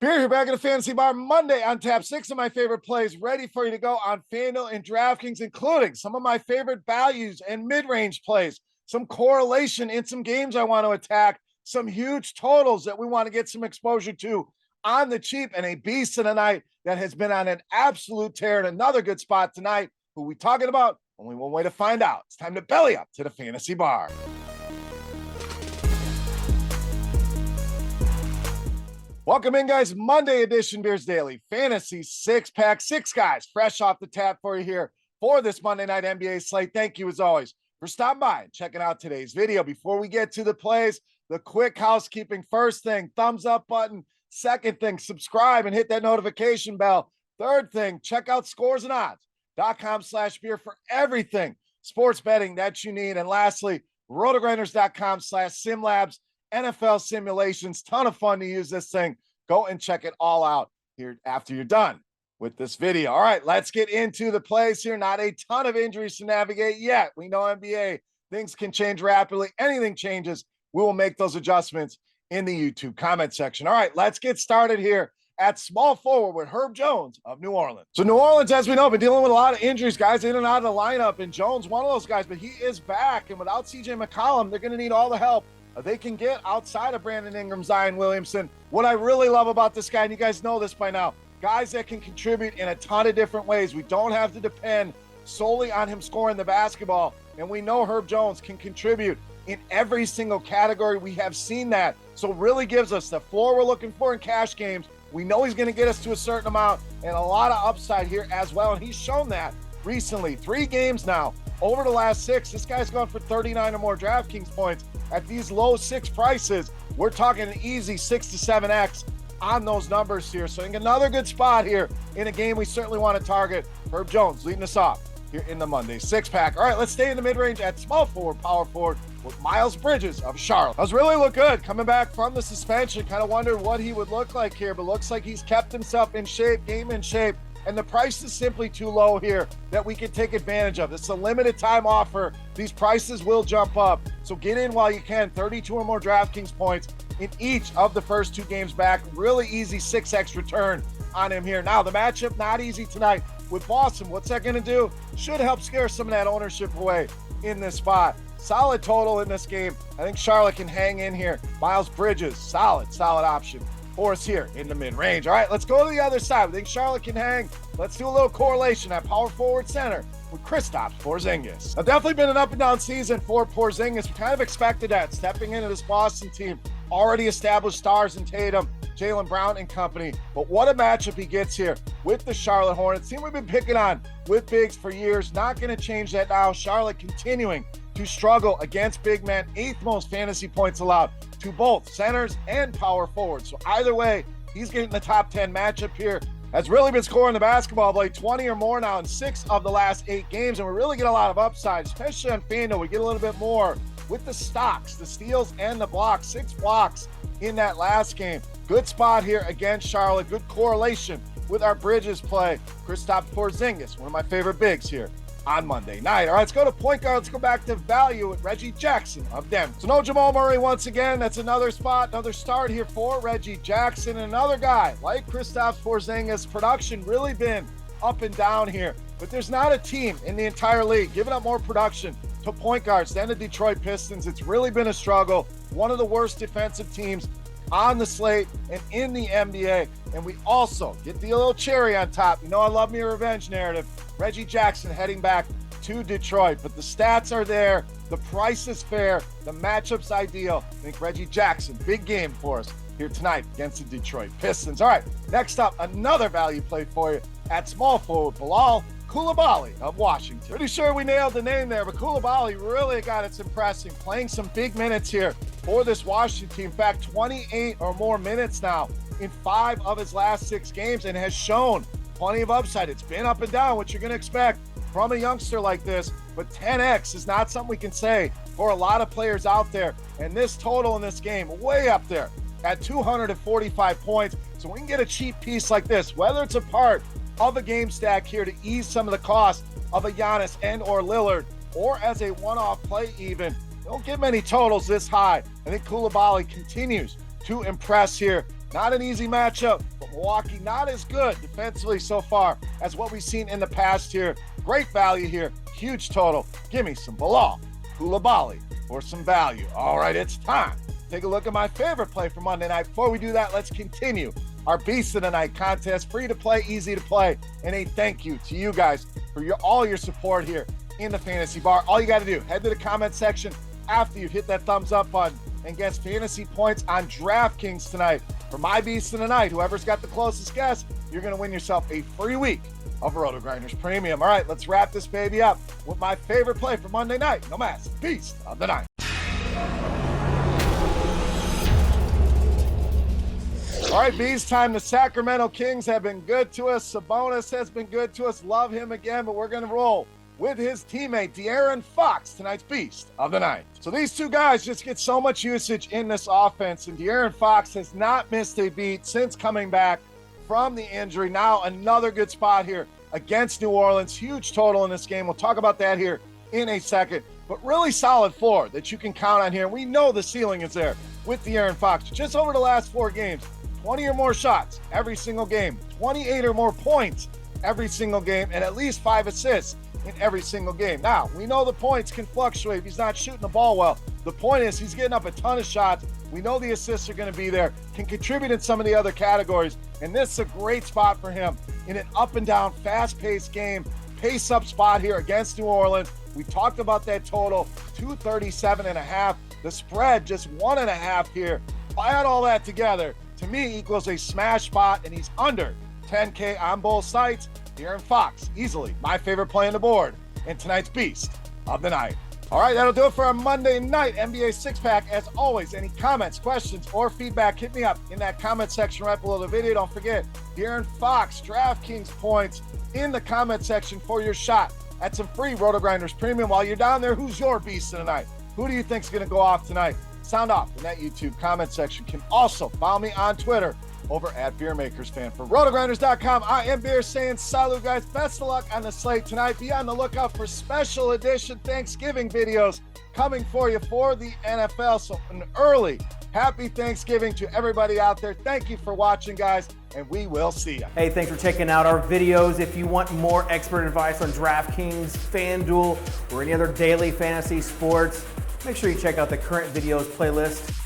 Beer here back in the Fantasy Bar Monday on tap. 6 of my favorite plays ready for you to go on FanDuel and DraftKings, including some of my favorite values and mid-range plays, some correlation in some games I want to attack, some huge totals that we want to get some exposure to on the cheap, and a beast of the night that has been on an absolute tear in another good spot tonight. Who we talking about? Only one way to find out. It's time to belly up to the Fantasy Bar. Welcome in, guys. Monday edition Beers Daily Fantasy Six-Pack. 6 guys fresh off the tap for you here for this Monday night NBA slate. Thank you, as always, for stopping by and checking out today's video. Before we get to the plays, the quick housekeeping. First thing, thumbs up button. Second thing, subscribe and hit that notification bell. Third thing, check out scoresandodds.com/beer for everything sports betting that you need. And lastly, RotoGrinders.com/simlabs. NFL simulations, ton of fun to use this thing. Go and check it all out here after you're done with this video. All right, let's get into the plays here. Not a ton of injuries to navigate yet. We know NBA, things can change rapidly. Anything changes, we will make those adjustments in the YouTube comment section. All right, let's get started here at small forward with Herb Jones of New Orleans. So New Orleans, as we know, been dealing with a lot of injuries, guys in and out of the lineup, and Jones, one of those guys, but he is back, and without CJ McCollum, they're going to need all the help they can get outside of Brandon Ingram, Zion Williamson. What I really love about this guy, and you guys know this by now, guys that can contribute in a ton of different ways. We don't have to depend solely on him scoring the basketball, and we know Herb Jones can contribute in every single category. We have seen that, so it really gives us the floor we're looking for in cash games. We know he's going to get us to a certain amount and a lot of upside here as well, and he's shown that recently. 3 games now over the last 6. This guy's gone for 39 or more DraftKings points. At these low 6 prices, we're talking an easy 6 to 7x on those numbers here. So I think another good spot here in a game we certainly want to target. Herb Jones leading us off here in the Monday 6-pack. All right, let's stay in the mid-range at small forward, power forward with Miles Bridges of Charlotte. Does really look good coming back from the suspension. Kind of wondered what he would look like here, but looks like he's kept himself in shape, game in shape. And the price is simply too low here that we can take advantage of. It's a limited time offer. These prices will jump up. So get in while you can. 32 or more DraftKings points in each of the first 2 games back. Really easy 6x return on him here. Now, the matchup not easy tonight with Boston. What's that going to do? Should help scare some of that ownership away in this spot. Solid total in this game. I think Charlotte can hang in here. Miles Bridges, solid option for us here in the mid-range. All right, let's go to the other side. We think Charlotte can hang. Let's do a little correlation at power forward center with Kristaps Porzingis. Now, definitely been an up-and-down season for Porzingis. We kind of expected that, stepping into this Boston team. Already established stars in Tatum, Jaylen Brown and company. But what a matchup he gets here with the Charlotte Hornets. Team we've been picking on with bigs for years. Not going to change that now. Charlotte continuing to struggle against big men. 8th most fantasy points allowed to both centers and power forwards. So either way, he's getting the top 10 matchup here. Has really been scoring the basketball of like 20 or more now in 6 of the last 8 games, and we really get a lot of upside, especially on FanDuel. We get a little bit more with the stocks, the steals, and the blocks. 6 blocks in that last game. Good spot here against Charlotte. Good correlation with our Bridges play. Kristaps Porzingis, one of my favorite bigs here on Monday night. All right, let's go to point guard. Let's go back to value with Reggie Jackson of Denver. So no Jamal Murray once again. That's another spot, another start here for Reggie Jackson. And another guy like Kristaps Porzingis. Production really been up and down here, but there's not a team in the entire league giving up more production to point guards than the Detroit Pistons. It's really been a struggle. One of the worst defensive teams on the slate and in the NBA. And we also get the little cherry on top. You know I love me a revenge narrative. Reggie Jackson heading back to Detroit, but the stats are there. The price is fair. The matchup's ideal. I think Reggie Jackson, big game for us here tonight against the Detroit Pistons. All right, next up, another value play for you at small forward, Bilal Coulibaly of Washington. Pretty sure we nailed the name there, but Coulibaly really got its impressing, playing some big minutes here for this Washington team. In fact, 28 or more minutes now in 5 of his last 6 games, and has shown plenty of upside. It's been up and down, what you're going to expect from a youngster like this, but 10x is not something we can say for a lot of players out there. And this total in this game, way up there at 245 points. So we can get a cheap piece like this, whether it's a part of a game stack here to ease some of the cost of a Giannis and or Lillard, or as a one-off play even. Don't get many totals this high. I think Coulibaly continues to impress here. Not an easy matchup, but Milwaukee not as good defensively so far as what we've seen in the past here. Great value here, huge total. Give me some Bilal Coulibaly for some value. All right, it's time. Take a look at my favorite play for Monday night. Before we do that, let's continue our Beast of the Night contest. Free to play, easy to play, and a thank you to you guys for all your support here in the Fantasy Bar. All you got to do, head to the comment section after you've hit that thumbs up button and guess fantasy points on DraftKings tonight. For my Beast of the Night, whoever's got the closest guess, you're going to win yourself a free week of RotoGrinders Premium. All right, let's wrap this baby up with my favorite play for Monday night. No mask, Beast of the Night. All right, Bees time. The Sacramento Kings have been good to us. Sabonis has been good to us. Love him again, but we're going to roll with his teammate, De'Aaron Fox, tonight's Beast of the Night. So these two guys just get so much usage in this offense, and De'Aaron Fox has not missed a beat since coming back from the injury. Now another good spot here against New Orleans. Huge total in this game. We'll talk about that here in a second, but really solid floor that you can count on here. We know the ceiling is there with De'Aaron Fox. Just over the last 4 games, 20 or more shots every single game, 28 or more points every single game, and at least 5 assists in every single game. Now, we know the points can fluctuate if he's not shooting the ball well. The point is he's getting up a ton of shots. We know the assists are going to be there, can contribute in some of the other categories, and this is a great spot for him in an up and down, fast-paced game, pace-up spot here against New Orleans. We talked about that total, 237.5. The spread, just 1.5 here. Add all that together, to me, equals a smash spot, and he's under 10K on both sites. De'Aaron Fox, easily my favorite play on the board in tonight's Beast of the Night. All right, that'll do it for our Monday night NBA six-pack. As always, any comments, questions, or feedback, hit me up in that comment section right below the video. Don't forget, De'Aaron Fox, DraftKings points in the comment section for your shot at some free RotoGrinders Premium. While you're down there, who's your Beast of the Night? Who do you think's going to go off tonight? Sound off in that YouTube comment section. You can also follow me on Twitter over at Beermakersfan. For RotoGrinders.com, I am Beer saying salut, guys. Best of luck on the slate tonight. Be on the lookout for special edition Thanksgiving videos coming for you for the NFL. So an early happy Thanksgiving to everybody out there. Thank you for watching, guys, and we will see you. Hey, thanks for checking out our videos. If you want more expert advice on DraftKings, FanDuel, or any other daily fantasy sports, make sure you check out the current videos playlist